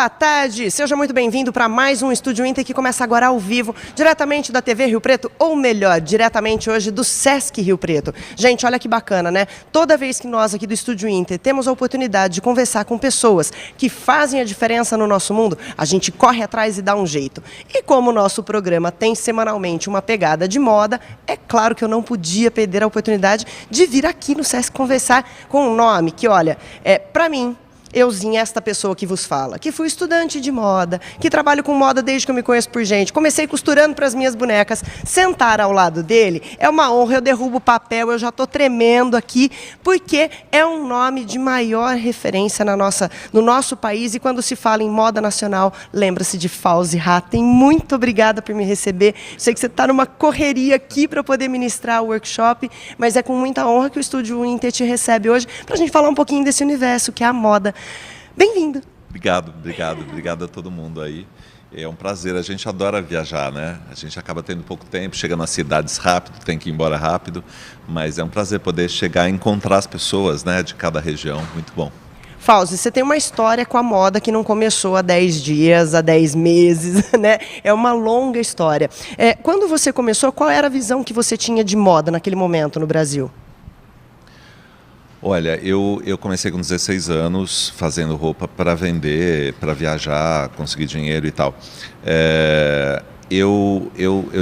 Boa tarde, seja muito bem-vindo para mais um Estúdio Inter que começa agora ao vivo, diretamente da TV Rio Preto, ou melhor, diretamente hoje do Sesc Rio Preto. Gente, olha que bacana, né? Toda vez que nós aqui do Estúdio Inter temos a oportunidade de conversar com pessoas que fazem a diferença no nosso mundo, a gente corre atrás e dá um jeito. E como o nosso programa tem semanalmente uma pegada de moda, é claro que eu não podia perder a oportunidade de vir aqui no Sesc conversar com um nome que, olha, para mim, euzinha, esta pessoa que vos fala, que fui estudante de moda, que trabalho com moda desde que eu me conheço por gente, comecei costurando para as minhas bonecas, sentar ao lado dele é uma honra, eu derrubo o papel, eu já estou tremendo aqui, porque é um nome de maior referência no nosso país, e quando se fala em moda nacional, lembra-se de Fauzi Hatem. Muito obrigada por me receber, sei que você está numa correria aqui para poder ministrar o workshop, mas é com muita honra que o Estúdio Inter te recebe hoje, para a gente falar um pouquinho desse universo que é a moda. Bem-vindo. Obrigado a todo mundo aí. É um prazer, a gente adora viajar, né? A gente acaba tendo pouco tempo, chega nas cidades rápido, tem que ir embora rápido, mas é um prazer poder chegar e encontrar as pessoas, né, de cada região, muito bom. Fauzi, você tem uma história com a moda que não começou há 10 dias, há 10 meses, né? É uma longa história. Quando você começou, qual era a visão que você tinha de moda naquele momento no Brasil? Olha, eu comecei com 16 anos fazendo roupa para vender, para viajar, conseguir dinheiro e tal. Eu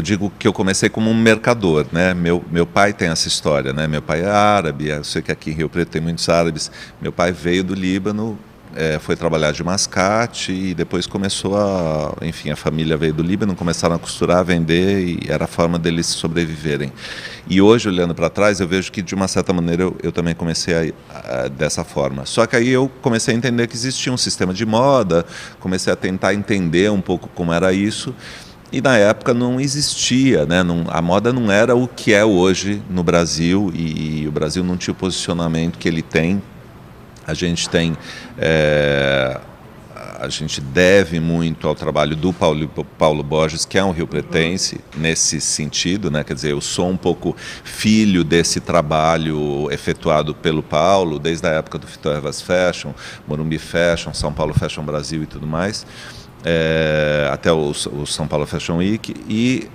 digo que eu comecei como um mercador, né? Meu pai tem essa história, né? Meu pai é árabe, eu sei que aqui em Rio Preto tem muitos árabes. Meu pai veio do Líbano, foi trabalhar de mascate e depois começou enfim, a família veio do Líbano, começaram a costurar, a vender e era a forma deles sobreviverem. E hoje, olhando para trás, eu vejo que de uma certa maneira eu também comecei dessa forma. Só que aí eu comecei a entender que existia um sistema de moda, comecei a tentar entender um pouco como era isso. E na época não existia, né? A moda não era o que é hoje no Brasil e o Brasil não tinha o posicionamento que ele tem. A gente deve muito ao trabalho do Paulo Borges, que é um riopretense, nesse sentido, né? Quer dizer, eu sou um pouco filho desse trabalho efetuado pelo Paulo, desde a época do Fitorvas Fashion, Morumbi Fashion, São Paulo Fashion Brasil e tudo mais, até o São Paulo Fashion Week, e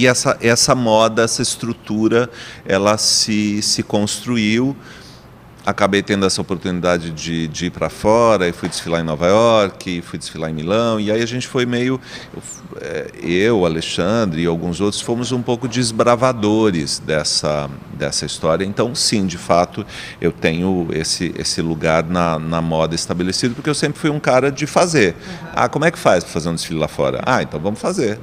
essa moda, essa estrutura, ela se construiu. Acabei tendo essa oportunidade de ir para fora, e fui desfilar em Nova York, fui desfilar em Milão, e aí a gente foi meio, eu, Alexandre e alguns outros, fomos um pouco desbravadores dessa história. Então, sim, de fato, eu tenho esse lugar na moda estabelecido, porque eu sempre fui um cara de fazer. Como é que faz para fazer um desfile lá fora? Então vamos fazer.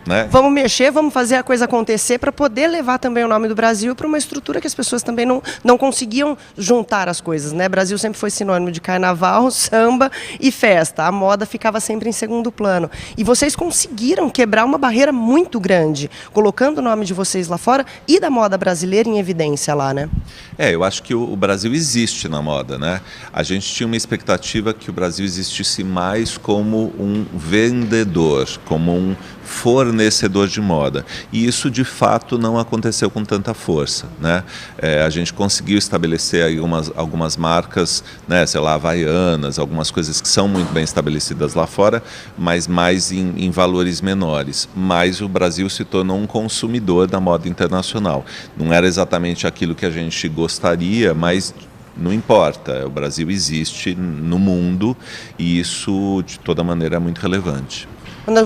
Né? Vamos mexer, vamos fazer a coisa acontecer para poder levar também o nome do Brasil para uma estrutura que as pessoas também não conseguiam juntar as coisas, né? Brasil sempre foi sinônimo de carnaval, samba e festa. A moda ficava sempre em segundo plano. E vocês conseguiram quebrar uma barreira muito grande, colocando o nome de vocês lá fora e da moda brasileira em evidência lá, né? Eu acho que o Brasil existe na moda, né? A gente tinha uma expectativa que o Brasil existisse mais como um vendedor, como um fornecedor de moda. E isso, de fato, não aconteceu com tanta força, né? A gente conseguiu estabelecer aí algumas marcas, né, sei lá, havaianas, algumas coisas que são muito bem estabelecidas lá fora, mas mais em valores menores. Mas o Brasil se tornou um consumidor da moda internacional. Não era exatamente aquilo que a gente gostaria, mas não importa. O Brasil existe no mundo e isso, de toda maneira, é muito relevante.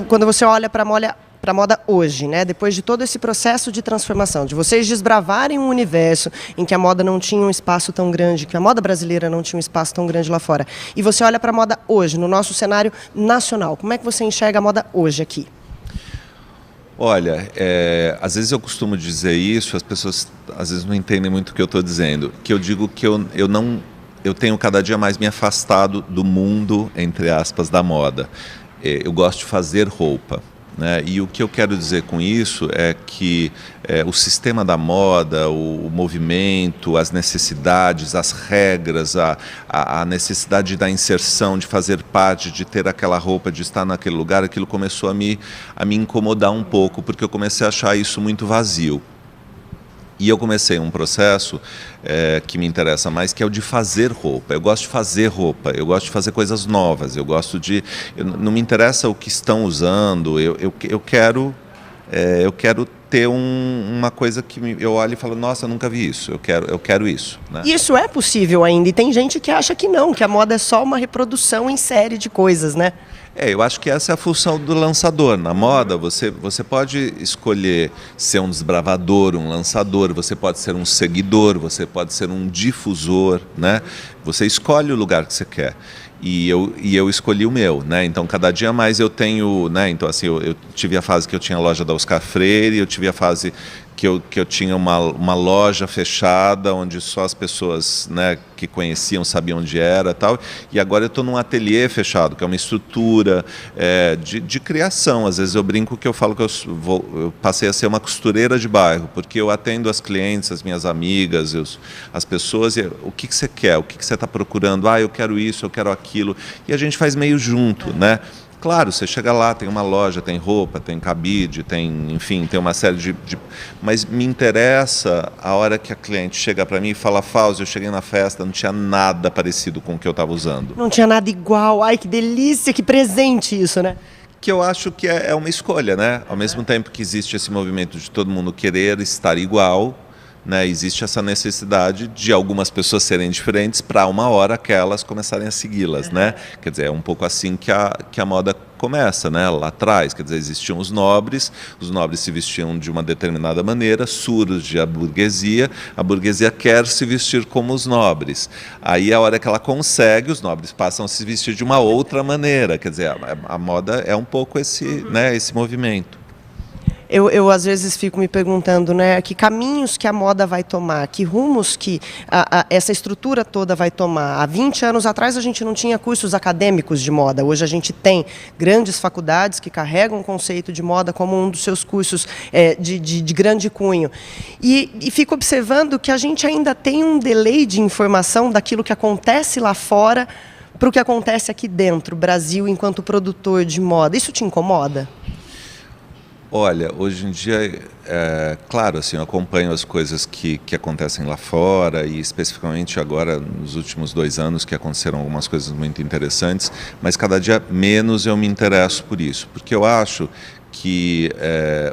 Quando você olha para a moda hoje, né? Depois de todo esse processo de transformação, de vocês desbravarem um universo em que a moda não tinha um espaço tão grande, que a moda brasileira não tinha um espaço tão grande lá fora, e você olha para a moda hoje, no nosso cenário nacional, como é que você enxerga a moda hoje aqui? Olha, às vezes eu costumo dizer isso, as pessoas às vezes não entendem muito o que eu estou dizendo, que eu digo que eu tenho cada dia mais me afastado do mundo, entre aspas, da moda. Eu gosto de fazer roupa, né? E o que eu quero dizer com isso é que o sistema da moda, o movimento, as necessidades, as regras, a necessidade da inserção, de fazer parte, de ter aquela roupa, de estar naquele lugar, aquilo começou a me incomodar um pouco, porque eu comecei a achar isso muito vazio. E eu comecei um processo que me interessa mais, que é o de fazer roupa. Eu gosto de fazer roupa, eu gosto de fazer coisas novas, eu gosto de... não me interessa o que estão usando, eu quero ter uma coisa que eu olho e falo, nossa, eu nunca vi isso, eu quero isso. Né? Isso é possível ainda, e tem gente que acha que não, que a moda é só uma reprodução em série de coisas, né? Eu acho que essa é a função do lançador. Na moda, você pode escolher ser um desbravador, um lançador, você pode ser um seguidor, você pode ser um difusor, né? Você escolhe o lugar que você quer. E eu escolhi o meu, né? Então, cada dia mais eu tenho, né? Então, assim, eu tive a fase que eu tinha a loja da Oscar Freire, eu tive a fase que eu tinha uma loja fechada, onde só as pessoas, né, que conheciam sabiam onde era e tal. E agora eu estou num ateliê fechado, que é uma estrutura de criação. Às vezes eu brinco que eu falo que eu passei a ser uma costureira de bairro, porque eu atendo as clientes, as minhas amigas, as pessoas, e o que você quer? O que você está procurando? Eu quero isso, eu quero aquilo. E a gente faz meio junto, né? Claro, você chega lá, tem uma loja, tem roupa, tem cabide, enfim, tem uma série de... Mas me interessa a hora que a cliente chega para mim e fala, Fauzi, eu cheguei na festa, não tinha nada parecido com o que eu estava usando. Não tinha nada igual, ai que delícia, que presente isso, né? Que eu acho que é uma escolha, né? Ao mesmo tempo que existe esse movimento de todo mundo querer estar igual, né, existe essa necessidade de algumas pessoas serem diferentes para uma hora aquelas começarem a segui-las, né? Quer dizer, é um pouco assim que a moda começa, né? Lá atrás, quer dizer, existiam os nobres se vestiam de uma determinada maneira, surge a burguesia quer se vestir como os nobres. Aí a hora que ela consegue, os nobres passam a se vestir de uma outra maneira, quer dizer, a moda é um pouco né, esse movimento. Eu às vezes fico me perguntando, né, que caminhos que a moda vai tomar, que rumos que essa estrutura toda vai tomar. Há 20 anos atrás a gente não tinha cursos acadêmicos de moda, hoje a gente tem grandes faculdades que carregam o conceito de moda como um dos seus cursos de grande cunho. E fico observando que a gente ainda tem um delay de informação daquilo que acontece lá fora para o que acontece aqui dentro, Brasil, enquanto produtor de moda. Isso te incomoda? Olha, hoje em dia, claro, assim, eu acompanho as coisas que acontecem lá fora e especificamente agora, nos últimos 2 anos, que aconteceram algumas coisas muito interessantes, mas cada dia menos eu me interesso por isso, porque eu acho que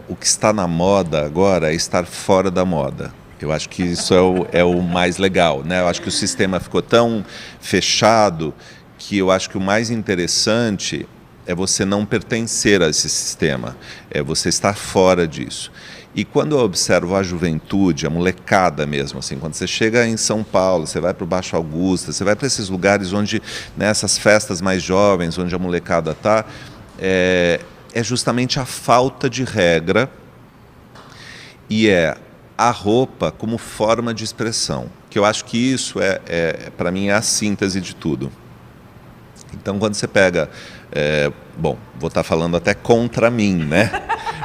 o que está na moda agora é estar fora da moda. Eu acho que isso é o mais legal, né? Eu acho que o sistema ficou tão fechado que eu acho que o mais interessante é você não pertencer a esse sistema, é você estar fora disso. E quando eu observo a juventude, a molecada mesmo, assim, quando você chega em São Paulo, você vai para o Baixo Augusta, você vai para esses lugares onde, nessas festas mais jovens, onde a molecada está, é justamente a falta de regra e a roupa como forma de expressão, que eu acho que isso para mim, é a síntese de tudo. Então, quando você pega... bom, vou estar falando até contra mim, né?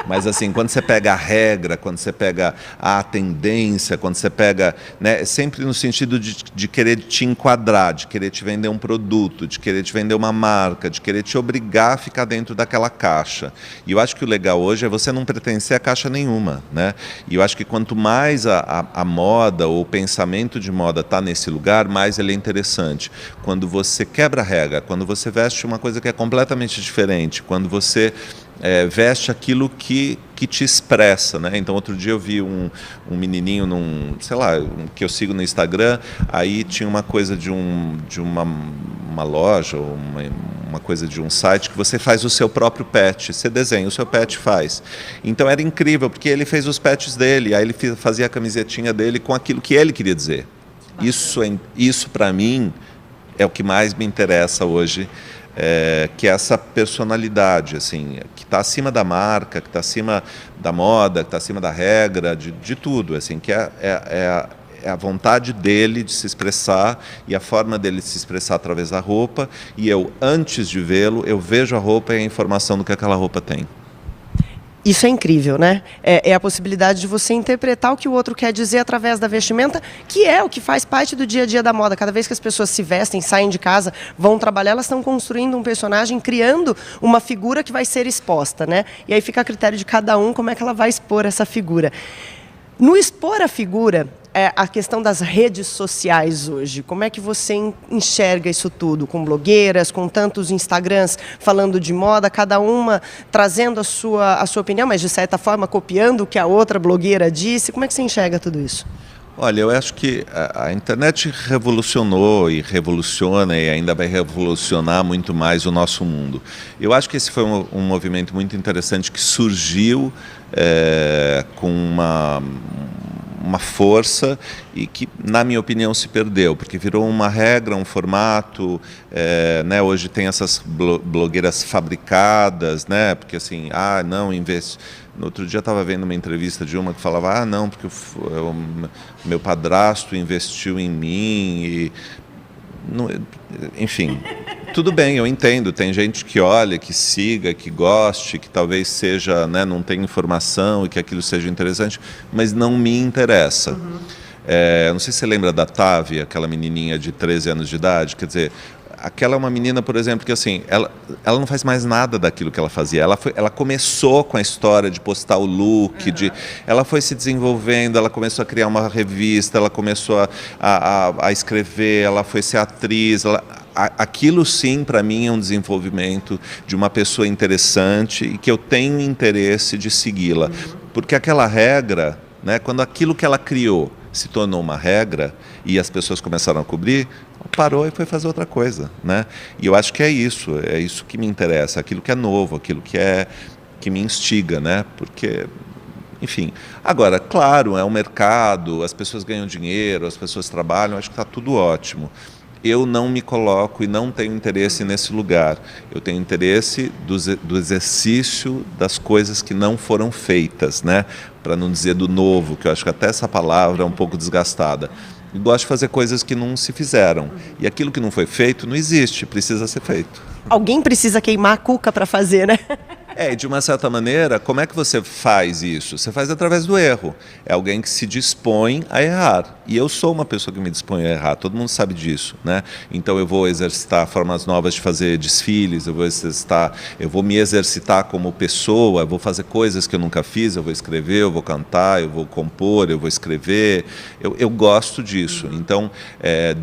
Mas assim, quando você pega a regra, quando você pega a tendência, quando você pega... né, sempre no sentido de querer te enquadrar, de querer te vender um produto, de querer te vender uma marca, de querer te obrigar a ficar dentro daquela caixa. E eu acho que o legal hoje é você não pertencer a caixa nenhuma, né? E eu acho que quanto mais a moda ou o pensamento de moda está nesse lugar, mais ele é interessante. Quando você quebra a regra, quando você veste uma coisa que é completamente diferente, quando você veste aquilo que te expressa, né? Então, outro dia eu vi um menininho sei lá, que eu sigo no Instagram, aí tinha uma coisa de uma loja, ou uma coisa de um site que você faz o seu próprio patch, você desenha, o seu patch faz. Então era incrível, porque ele fez os patches dele, aí ele fazia a camisetinha dele com aquilo que ele queria dizer. Isso para mim é o que mais me interessa hoje, que é essa personalidade, assim, que está acima da marca, que está acima da moda, que está acima da regra, de tudo, assim, que é a vontade dele de se expressar e a forma dele de se expressar através da roupa, e eu, antes de vê-lo, eu vejo a roupa e a informação do que aquela roupa tem. Isso é incrível, né? É a possibilidade de você interpretar o que o outro quer dizer através da vestimenta, que é o que faz parte do dia a dia da moda. Cada vez que as pessoas se vestem, saem de casa, vão trabalhar, elas estão construindo um personagem, criando uma figura que vai ser exposta, né? E aí fica a critério de cada um como é que ela vai expor essa figura. No Expor a Figura, a questão das redes sociais hoje, como é que você enxerga isso tudo? Com blogueiras, com tantos Instagrams falando de moda, cada uma trazendo a sua opinião, mas de certa forma copiando o que a outra blogueira disse. Como é que você enxerga tudo isso? Olha, eu acho que a internet revolucionou e revoluciona e ainda vai revolucionar muito mais o nosso mundo. Eu acho que esse foi um movimento muito interessante que surgiu com uma força e que, na minha opinião, se perdeu, porque virou uma regra, um formato, né? Hoje tem essas blogueiras fabricadas, né? Porque assim, não, investe. No outro dia eu estava vendo uma entrevista de uma que falava, não, porque meu padrasto investiu em mim e... Enfim, tudo bem, eu entendo, tem gente que olha, que siga, que goste, que talvez seja, né, não tenha informação e que aquilo seja interessante, mas não me interessa. Não sei se você lembra da Tavi, aquela menininha de 13 anos de idade, quer dizer, aquela é uma menina, por exemplo, que assim, ela não faz mais nada daquilo que ela fazia. Ela começou com a história de postar o look, ela foi se desenvolvendo, ela começou a criar uma revista, ela começou a escrever, ela foi ser atriz. Aquilo sim, para mim, é um desenvolvimento de uma pessoa interessante e que eu tenho interesse de segui-la. Porque aquela regra, né, quando aquilo que ela criou se tornou uma regra e as pessoas começaram a cobrir, parou e foi fazer outra coisa, né? E eu acho que é isso que me interessa, aquilo que é novo, aquilo que me instiga, né? Porque, enfim, agora, claro, é um mercado, as pessoas ganham dinheiro, as pessoas trabalham, acho que está tudo ótimo. Eu não me coloco e não tenho interesse nesse lugar. Eu tenho interesse do exercício das coisas que não foram feitas, né? Para não dizer do novo, que eu acho que até essa palavra é um pouco desgastada. Eu gosto de fazer coisas que não se fizeram. E aquilo que não foi feito não existe, precisa ser feito. Alguém precisa queimar a cuca para fazer, né? De uma certa maneira, como é que você faz isso? Você faz através do erro. É alguém que se dispõe a errar. E eu sou uma pessoa que me dispõe a errar, todo mundo sabe disso, né? Então eu vou exercitar formas novas de fazer desfiles, eu vou me exercitar como pessoa, eu vou fazer coisas que eu nunca fiz, eu vou escrever, eu vou cantar, eu vou compor, eu vou escrever. Eu gosto disso. Então,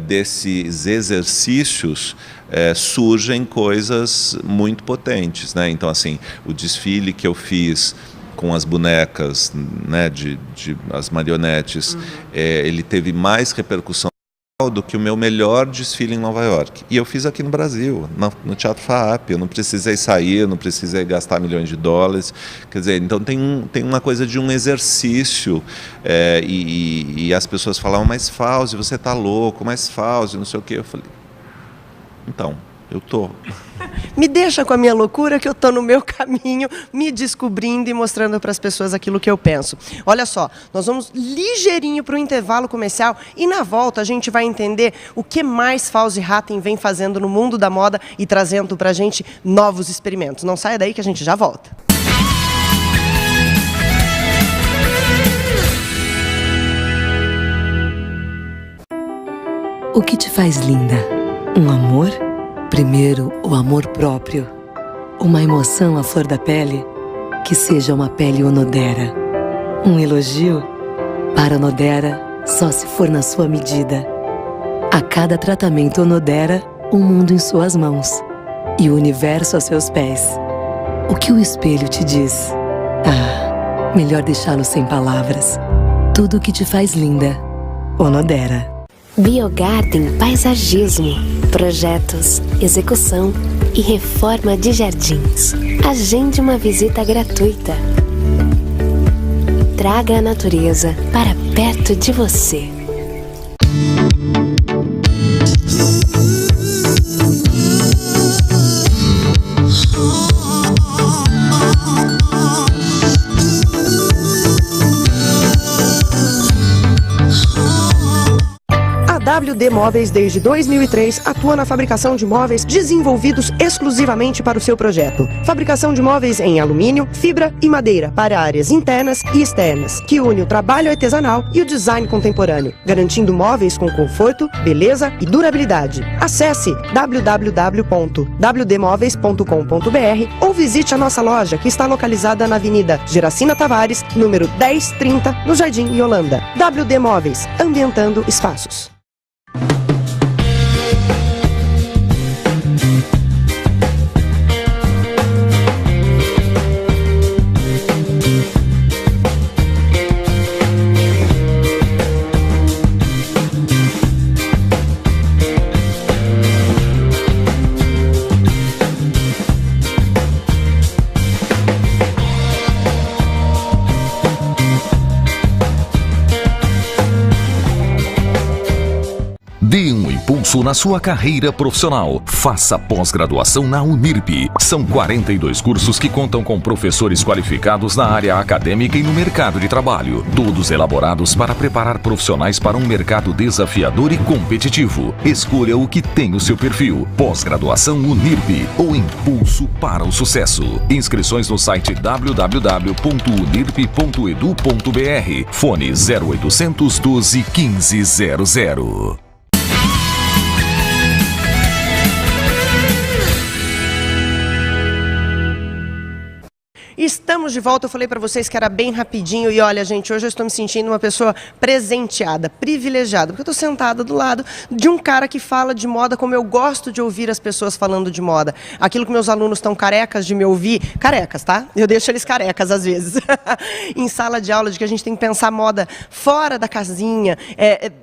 desses exercícios, surgem coisas muito potentes, né? Então, assim, o desfile que eu fiz com as bonecas, né, as marionetes, ele teve mais repercussão do que o meu melhor desfile em Nova York. E eu fiz aqui no Brasil, no Teatro FAAP. Eu não precisei sair, eu não precisei gastar milhões de dólares. Quer dizer, então tem uma coisa de um exercício. E as pessoas falavam, mas Fauzi, você está louco, mas Fauzi, não sei o quê. Eu falei, então, eu tô. Me deixa com a minha loucura que eu tô no meu caminho, me descobrindo e mostrando para as pessoas aquilo que eu penso. Olha só, nós vamos ligeirinho para o intervalo comercial e na volta a gente vai entender o que mais Fauzi Hattem vem fazendo no mundo da moda e trazendo para a gente novos experimentos. Não saia daí que a gente já volta. O que te faz linda? Um amor? Primeiro, o amor próprio. Uma emoção à flor da pele? Que seja uma pele Onodera. Um elogio? Para Onodera, só se for na sua medida. A cada tratamento Onodera, um mundo em suas mãos. E o universo a seus pés. O que o espelho te diz? Melhor deixá-lo sem palavras. Tudo o que te faz linda. Onodera. Biogarden Paisagismo, projetos, execução e reforma de jardins. Agende uma visita gratuita. Traga a natureza para perto de você. A WD Móveis, desde 2003, atua na fabricação de móveis desenvolvidos exclusivamente para o seu projeto. Fabricação de móveis em alumínio, fibra e madeira para áreas internas e externas, que une o trabalho artesanal e o design contemporâneo, garantindo móveis com conforto, beleza e durabilidade. Acesse www.wdmoveis.com.br ou visite a nossa loja, que está localizada na Avenida Geracina Tavares, número 1030, no Jardim Yolanda. WD Móveis, ambientando espaços. Dê um impulso na sua carreira profissional. Faça pós-graduação na Unirp. São 42 cursos que contam com professores qualificados na área acadêmica e no mercado de trabalho. Todos elaborados para preparar profissionais para um mercado desafiador e competitivo. Escolha o que tem o seu perfil. Pós-graduação Unirp, o impulso para o sucesso. Inscrições no site www.unirp.edu.br. Fone 0800 12 1500. Estamos de volta, eu falei para vocês que era bem rapidinho e olha, gente, hoje eu estou me sentindo uma pessoa presenteada, privilegiada, porque eu estou sentada do lado de um cara que fala de moda como eu gosto de ouvir as pessoas falando de moda. Aquilo que meus alunos estão carecas de me ouvir, carecas, tá? Eu deixo eles carecas às vezes, em sala de aula, de que a gente tem que pensar moda fora da casinha,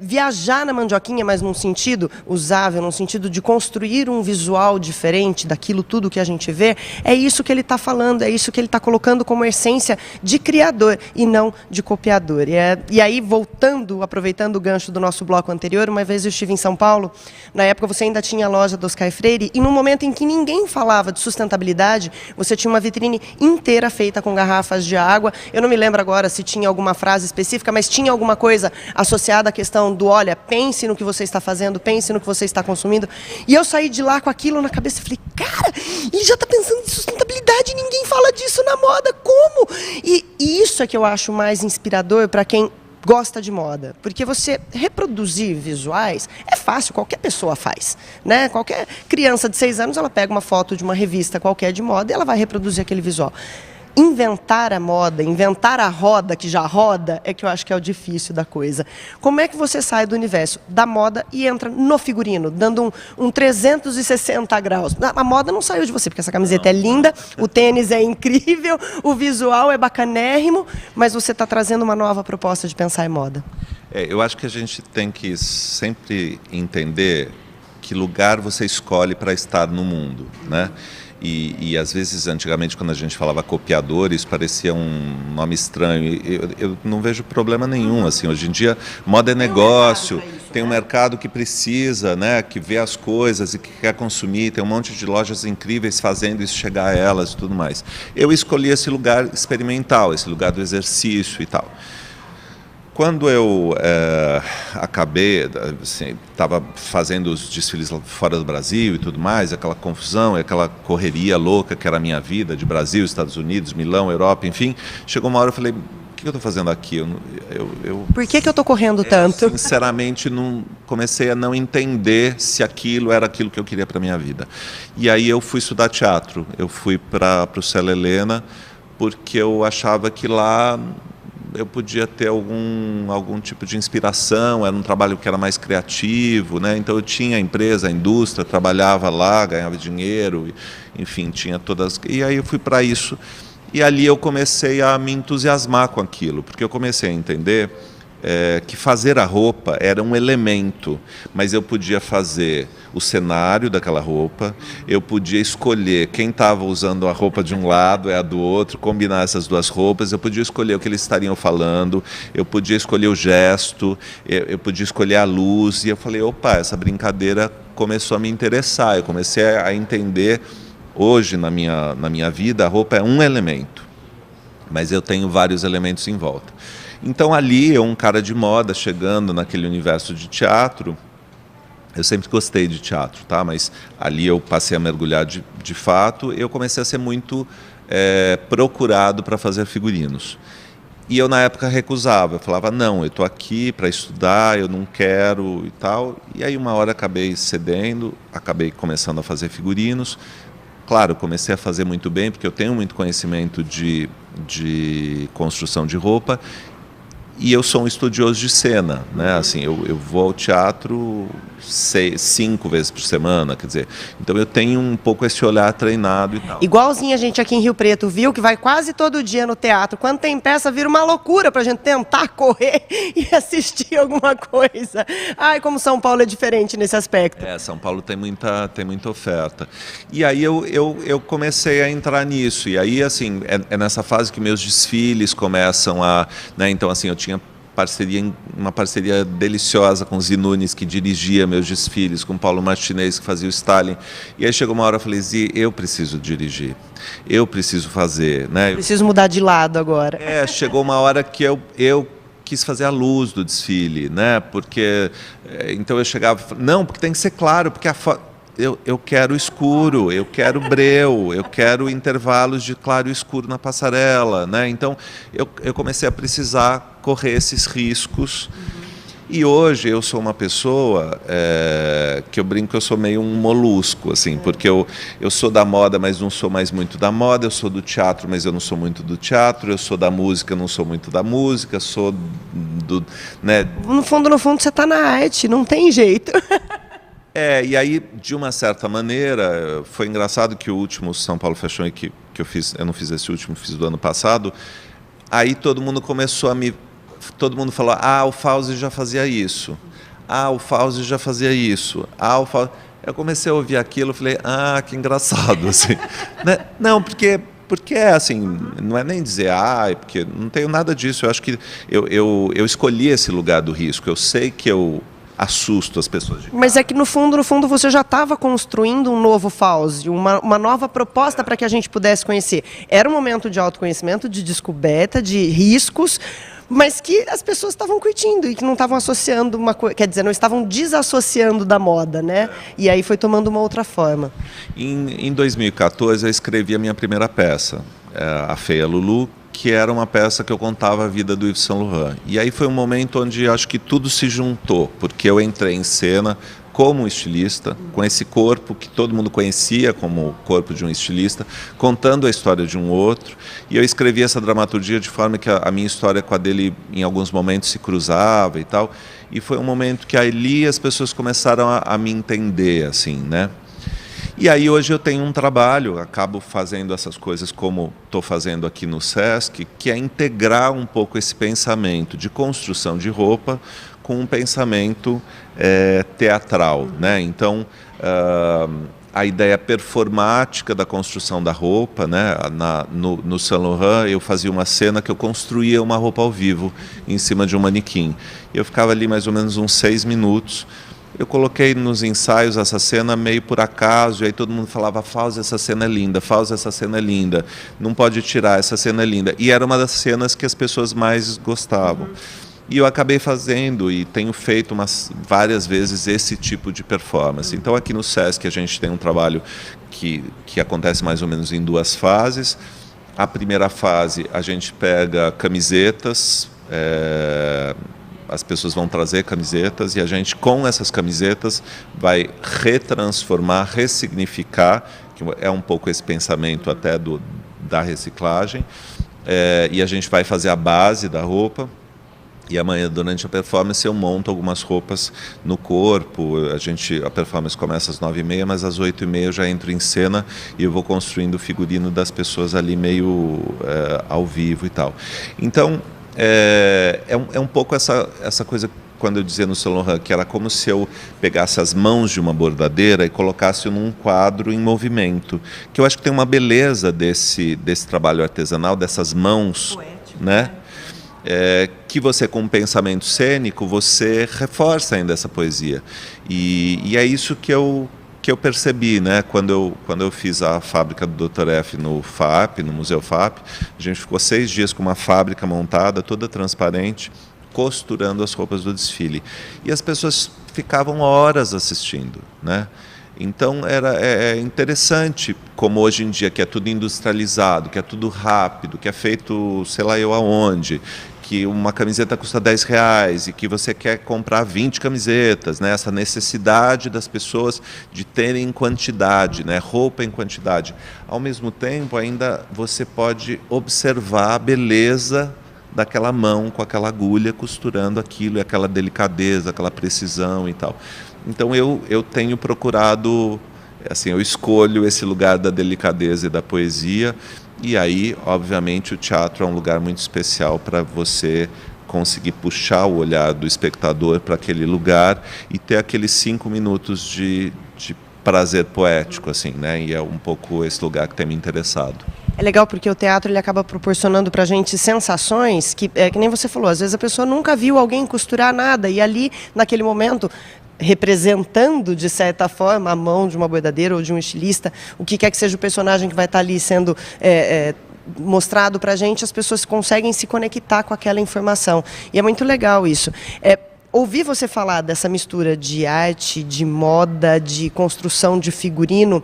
viajar na mandioquinha, mas num sentido usável, num sentido de construir um visual diferente daquilo tudo que a gente vê. É isso que ele está falando, é isso que ele está colocando como essência de criador e não de copiador. E aí, voltando, aproveitando o gancho do nosso bloco anterior, uma vez eu estive em São Paulo, na época você ainda tinha a loja do Oscar Freire, e no momento em que ninguém falava de sustentabilidade, você tinha uma vitrine inteira feita com garrafas de água. Eu não me lembro agora se tinha alguma frase específica, mas tinha alguma coisa associada à questão do, olha, pense no que você está fazendo, pense no que você está consumindo. E eu saí de lá com aquilo na cabeça e falei, cara, ele já está pensando em sustentabilidade e ninguém fala disso na moda, como? E isso é que eu acho mais inspirador para quem gosta de moda, porque você reproduzir visuais é fácil, qualquer pessoa faz, né? Qualquer criança de 6 anos, ela pega uma foto de uma revista qualquer de moda e ela vai reproduzir aquele visual. Inventar a moda, inventar a roda que já roda, é que eu acho que é o difícil da coisa. Como é que você sai do universo da moda e entra no figurino, dando um 360 graus? A moda não saiu de você, porque essa camiseta é linda, o tênis é incrível, o visual é bacanérrimo, mas você está trazendo uma nova proposta de pensar em moda. Eu acho que a gente tem que sempre entender que lugar você escolhe para estar no mundo, né? E às vezes, antigamente, quando a gente falava copiadores, parecia um nome estranho. Eu não vejo problema nenhum. Assim, hoje em dia, moda é negócio, tem um mercado que precisa, né, que vê as coisas e que quer consumir. Tem um monte de lojas incríveis fazendo isso chegar a elas e tudo mais. Eu escolhi esse lugar experimental, esse lugar do exercício e tal. Quando eu acabei, estava fazendo os desfiles fora do Brasil e tudo mais, aquela confusão, aquela correria louca que era a minha vida, de Brasil, Estados Unidos, Milão, Europa, enfim, chegou uma hora eu falei, o que eu estou fazendo aqui? Por que eu estou correndo tanto? Sinceramente, comecei a não entender se aquilo era aquilo que eu queria para a minha vida. E aí eu fui estudar teatro, eu fui para o Célia Helena, porque eu achava que lá eu podia ter algum tipo de inspiração, era um trabalho que era mais criativo, né? Então eu tinha a empresa, a indústria, trabalhava lá, ganhava dinheiro, enfim, tinha todas... E aí eu fui para isso, e ali eu comecei a me entusiasmar com aquilo, porque eu comecei a entender que fazer a roupa era um elemento, mas eu podia fazer o cenário daquela roupa, eu podia escolher quem estava usando a roupa de um lado, a do outro, combinar essas duas roupas, eu podia escolher o que eles estariam falando, eu podia escolher o gesto, eu podia escolher a luz, e eu falei, opa, essa brincadeira começou a me interessar, eu comecei a entender, hoje na minha vida, a roupa é um elemento, mas eu tenho vários elementos em volta. Então ali, um cara de moda chegando naquele universo de teatro, Eu sempre gostei de teatro, tá? Mas ali eu passei a mergulhar de fato. Eu comecei a ser muito procurado para fazer figurinos. E eu, na época, recusava. Eu falava, não, eu estou aqui para estudar, eu não quero e tal. E aí, uma hora, acabei cedendo, acabei começando a fazer figurinos. Claro, comecei a fazer muito bem, porque eu tenho muito conhecimento de construção de roupa. E eu sou um estudioso de cena, né? Assim, eu vou ao teatro 5 vezes por semana, quer dizer, então eu tenho um pouco esse olhar treinado e tal. Igualzinho a gente aqui em Rio Preto viu, que vai quase todo dia no teatro. Quando tem peça, vira uma loucura pra gente tentar correr e assistir alguma coisa. Ai, como São Paulo é diferente nesse aspecto. São Paulo tem muita oferta. E aí eu comecei a entrar nisso. E aí, assim, é nessa fase que meus desfiles começam a... Né? Então, assim, eu tinha uma parceria deliciosa com o Zi Nunes, que dirigia meus desfiles, com o Paulo Martinez, que fazia o styling. E aí chegou uma hora, eu falei, Zi, eu preciso dirigir, eu preciso fazer, né? Preciso mudar de lado agora. Chegou uma hora que eu quis fazer a luz do desfile, né? Porque, então eu chegava, não, porque tem que ser claro, porque eu quero escuro, eu quero breu, eu quero intervalos de claro e escuro na passarela, né? Então eu comecei a precisar correr esses riscos. E hoje eu sou uma pessoa que eu brinco que eu sou meio um molusco, assim, porque eu sou da moda, mas não sou mais muito da moda, eu sou do teatro, mas eu não sou muito do teatro, eu sou da música, não sou muito da música, sou do... Né? No fundo, você está na arte, não tem jeito. E aí, de uma certa maneira, foi engraçado que o último São Paulo Fashion Week que eu fiz, eu não fiz esse último, fiz do ano passado, aí todo mundo começou a todo mundo falou, o Fauzi já fazia isso, o Fauzi já fazia isso, o Fauzi... Eu comecei a ouvir aquilo, falei, que engraçado, assim. Né? Não, porque assim, não é nem dizer, porque não tenho nada disso, eu acho que eu escolhi esse lugar do risco, eu sei que eu assusto as pessoas. Mas é que no fundo você já estava construindo um novo Fauzi, uma nova proposta para que a gente pudesse conhecer. Era um momento de autoconhecimento, de descoberta, de riscos, mas que as pessoas estavam curtindo e que não estavam associando uma coisa, quer dizer, não estavam desassociando da moda, né? E aí foi tomando uma outra forma. Em 2014 eu escrevi a minha primeira peça, A Feia Lulu, que era uma peça que eu contava a vida do Yves Saint Laurent. E aí foi um momento onde acho que tudo se juntou, porque eu entrei em cena como um estilista, com esse corpo que todo mundo conhecia como o corpo de um estilista, contando a história de um outro, e eu escrevi essa dramaturgia de forma que a minha história com a dele em alguns momentos se cruzava e tal, e foi um momento que ali as pessoas começaram a me entender, assim, né? E aí hoje eu tenho um trabalho, acabo fazendo essas coisas como estou fazendo aqui no Sesc, que é integrar um pouco esse pensamento de construção de roupa com um pensamento teatral, né? Então, a ideia performática da construção da roupa, né? No Saint Laurent eu fazia uma cena que eu construía uma roupa ao vivo em cima de um manequim. Eu ficava ali mais ou menos uns 6 minutos. Eu coloquei nos ensaios essa cena meio por acaso, e aí todo mundo falava, Fauzi, essa cena é linda, Fauzi, essa cena é linda, não pode tirar, essa cena é linda. E era uma das cenas que as pessoas mais gostavam. E eu acabei fazendo, e tenho feito várias vezes esse tipo de performance. Então aqui no Sesc a gente tem um trabalho que acontece mais ou menos em 2 fases. A primeira fase a gente pega camisetas, as pessoas vão trazer camisetas e a gente, com essas camisetas, vai retransformar, ressignificar, que é um pouco esse pensamento até da reciclagem, e a gente vai fazer a base da roupa. E amanhã, durante a performance, eu monto algumas roupas no corpo. A performance começa às 9h30, mas às 8h30 eu já entro em cena e eu vou construindo o figurino das pessoas ali meio ao vivo e tal. Então, é um pouco essa coisa, quando eu dizia no Saint Laurent, que era como se eu pegasse as mãos de uma bordadeira e colocasse num quadro em movimento. Que eu acho que tem uma beleza desse trabalho artesanal, dessas mãos, poético, né? Que você, com um pensamento cênico, você reforça ainda essa poesia. E é isso que eu percebi, né? Quando eu fiz a fábrica do Dr. F no FAP, no Museu FAP, a gente ficou 6 dias com uma fábrica montada, toda transparente, costurando as roupas do desfile. E as pessoas ficavam horas assistindo, né? Então é interessante como hoje em dia, que é tudo industrializado, que é tudo rápido, que é feito sei lá eu aonde, que uma camiseta custa R$10 e que você quer comprar 20 camisetas, né? Essa necessidade das pessoas de terem quantidade, né? Roupa em quantidade. Ao mesmo tempo, ainda você pode observar a beleza daquela mão com aquela agulha costurando aquilo, e aquela delicadeza, aquela precisão e tal. Então eu tenho procurado, assim, eu escolho esse lugar da delicadeza e da poesia, e aí, obviamente, o teatro é um lugar muito especial para você conseguir puxar o olhar do espectador para aquele lugar e ter aqueles 5 minutos de prazer poético, assim, né? E é um pouco esse lugar que tem me interessado. É legal porque o teatro ele acaba proporcionando para a gente sensações que nem você falou, às vezes a pessoa nunca viu alguém costurar nada e ali, naquele momento, representando, de certa forma, a mão de uma bordadeira ou de um estilista, o que quer que seja o personagem que vai estar ali sendo mostrado para a gente, as pessoas conseguem se conectar com aquela informação. E é muito legal isso. Ouvir você falar dessa mistura de arte, de moda, de construção de figurino,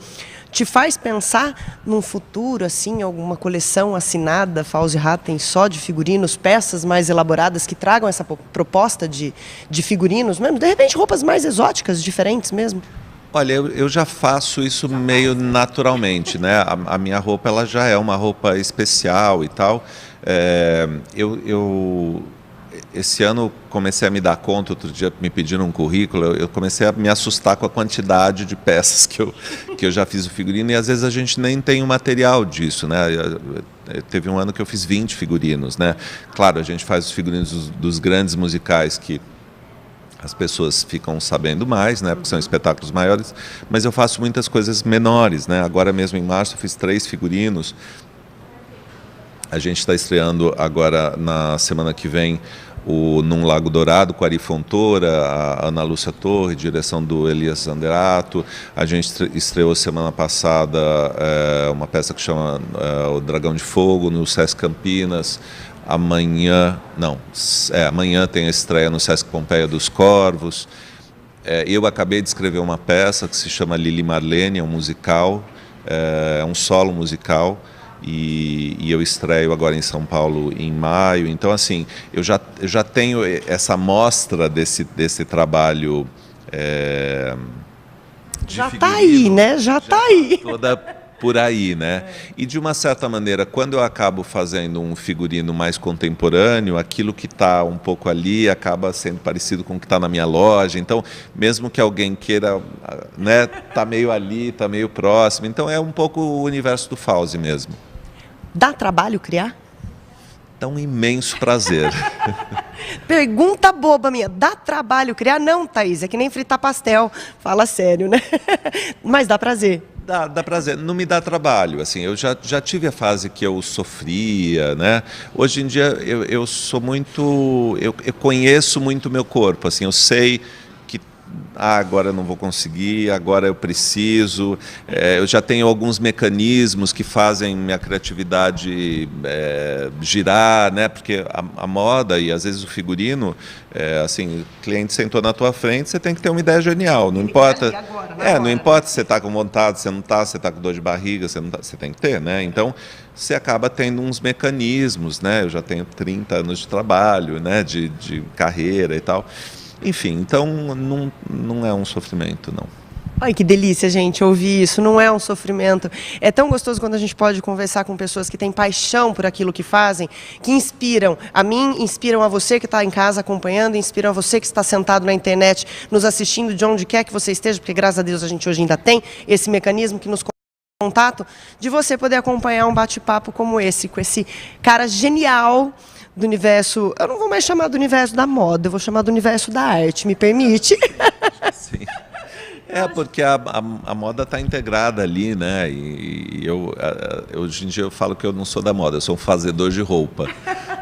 te faz pensar num futuro, assim, alguma coleção assinada, Fauzi Hatem, só de figurinos, peças mais elaboradas que tragam essa proposta de figurinos mesmo? De repente, roupas mais exóticas, diferentes mesmo? Olha, eu já faço isso meio naturalmente, né? A minha roupa ela já é uma roupa especial e tal. Esse ano comecei a me dar conta, outro dia me pediram um currículo, eu comecei a me assustar com a quantidade de peças que eu já fiz o figurino, e às vezes a gente nem tem o material disso, né? Teve um ano que eu fiz 20 figurinos, né? Claro, a gente faz os figurinos dos grandes musicais que as pessoas ficam sabendo mais, né? Porque são espetáculos maiores, mas eu faço muitas coisas menores, né? Agora mesmo em março eu fiz 3 figurinos. A gente está estreando agora na semana que vem Num Lago Dourado, com a Ari Fontoura, a Ana Lúcia Torre, direção do Elias Zanderato. A gente estreou semana passada uma peça que chama O Dragão de Fogo, no Sesc Campinas. Amanhã tem a estreia no Sesc Pompeia dos Corvos. Eu acabei de escrever uma peça que se chama Lili Marlene, é um musical, é um solo musical. E eu estreio agora em São Paulo em maio. Então, assim, eu já tenho essa amostra desse trabalho de já está aí, né? Já está aí. Toda por aí, né? E, de uma certa maneira, quando eu acabo fazendo um figurino mais contemporâneo, aquilo que está um pouco ali acaba sendo parecido com o que está na minha loja. Então, mesmo que alguém queira, né, tá meio ali, tá meio próximo. Então, é um pouco o universo do Fauzi mesmo. Dá trabalho criar? Dá um imenso prazer. Pergunta boba minha. Dá trabalho criar? Não, Thaís, é que nem fritar pastel. Fala sério, né? Mas dá prazer. Dá prazer. Não me dá trabalho. Assim, eu já tive a fase que eu sofria, né? Hoje em dia eu sou muito... Eu conheço muito o meu corpo. Assim, eu sei que agora eu não vou conseguir, agora eu preciso. Eu já tenho alguns mecanismos que fazem minha criatividade girar, né? Porque a moda e às vezes o figurino, assim, o cliente sentou na tua frente, você tem que ter uma ideia genial. Não importa. Não importa se você está com vontade, se você não está, se você está com dor de barriga, você tem que ter, né? Então você acaba tendo uns mecanismos, né? Eu já tenho 30 anos de trabalho, né? De carreira e tal. Enfim, então não é um sofrimento, não. Ai, que delícia, gente, ouvir isso. Não é um sofrimento. É tão gostoso quando a gente pode conversar com pessoas que têm paixão por aquilo que fazem, que inspiram a mim, inspiram a você que está em casa acompanhando, inspiram a você que está sentado na internet, nos assistindo de onde quer que você esteja, porque graças a Deus a gente hoje ainda tem esse mecanismo que nos contato, de você poder acompanhar um bate-papo como esse, com esse cara genial do universo, eu não vou mais chamar do universo da moda, eu vou chamar do universo da arte, me permite? Sim. Porque a moda está integrada ali, né? E hoje em dia eu falo que eu não sou da moda, eu sou um fazedor de roupa.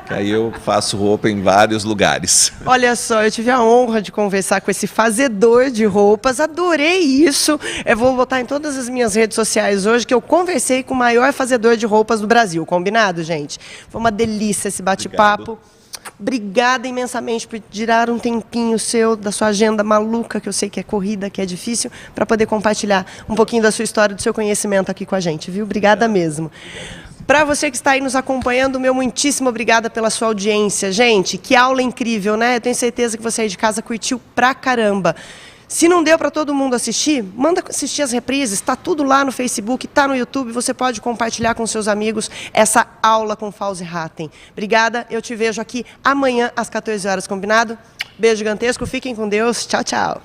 Que aí eu faço roupa em vários lugares. Olha só, eu tive a honra de conversar com esse fazedor de roupas, adorei isso. Eu vou botar em todas as minhas redes sociais hoje que eu conversei com o maior fazedor de roupas do Brasil. Combinado, gente? Foi uma delícia esse bate-papo. Obrigada imensamente por tirar um tempinho seu, da sua agenda maluca, que eu sei que é corrida, que é difícil, para poder compartilhar um pouquinho da sua história, do seu conhecimento aqui com a gente, viu? Obrigada mesmo. Para você que está aí nos acompanhando, meu muitíssimo obrigada pela sua audiência. Gente, que aula incrível, né? Eu tenho certeza que você aí de casa curtiu pra caramba. Se não deu para todo mundo assistir, manda assistir as reprises, está tudo lá no Facebook, está no YouTube, você pode compartilhar com seus amigos essa aula com Fauzi Hatem. Obrigada, eu te vejo aqui amanhã às 14 horas, combinado? Beijo gigantesco, fiquem com Deus, tchau, tchau.